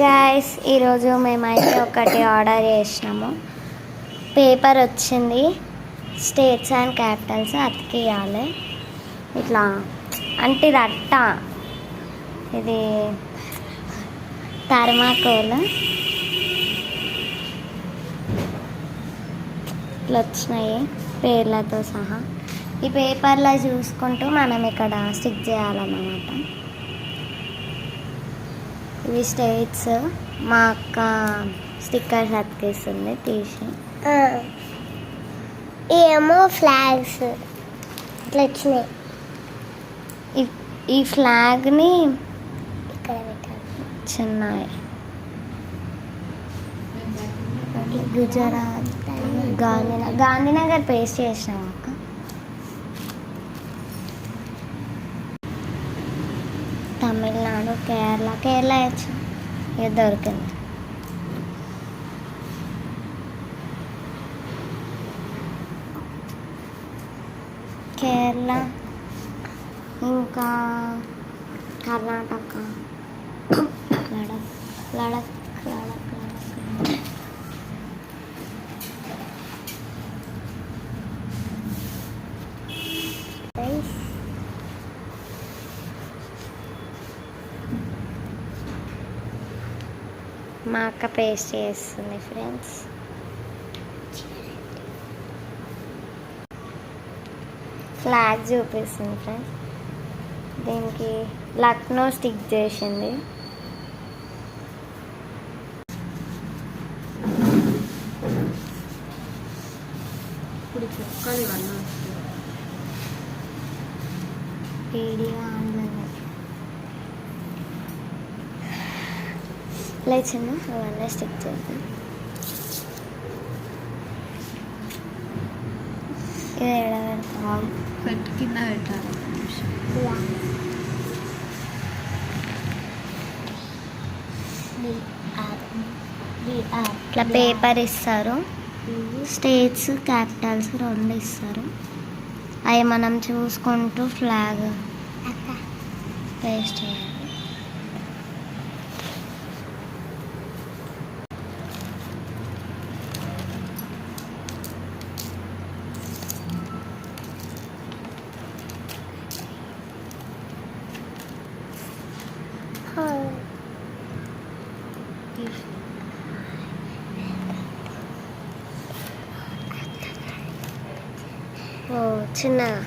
Guys ఈరోజు మేమైతే ఒకటి ఆర్డర్ చేసినాము. పేపర్ వచ్చింది, స్టేట్స్ అండ్ క్యాపిటల్స్ అతికియాలి. ఇట్లా అంటే ఇది అట్ట, ఇది థర్మాకోల్ ఇట్లా వచ్చినాయి పేర్లతో సహా. ఈ పేపర్లో చూసుకుంటూ మనం ఇక్కడ స్టిక్ చేయాలన్నమాట. ఇవి స్టేట్స్. మా అక్క స్టిక్కర్స్ అతికిస్తుంది తీసి. ఏమో ఫ్లాగ్స్ ఇట్లా వచ్చినాయి. ఈ ఫ్లాగ్ని ఇక్కడ పెట్టాలి. చిన్నవి గుజరాత్, గాంధీనగర్ పేస్ట్ చేసినాం అక్క. తమిళనాడు, కేరళ వచ్చి ఇక దొరికింది. కేరళ, ఇంకా కర్ణాటక, లడక్. మా అక్క పేస్ట్ చేస్తుంది ఫ్రెండ్స్. ఫ్లాగ్ చూపిస్తుంది ఫ్రెండ్స్. దీనికి లక్నో స్టిక్ చేసింది. వీడియో ఆన్లైన్ లేచిన అవన్నీ స్టిక్ చేద్దాం. ఇది ఎడబెడతాం, పెట్టి కింద పెట్టాలి. ఇట్లా పేపర్ ఇస్తారు, స్టేట్స్ క్యాపిటల్స్ రెండు ఇస్తారు. అవి మనం చూసుకుంటూ ఫ్లాగ్ పేస్ట్ చేయాలి. ఓ చిన్నగా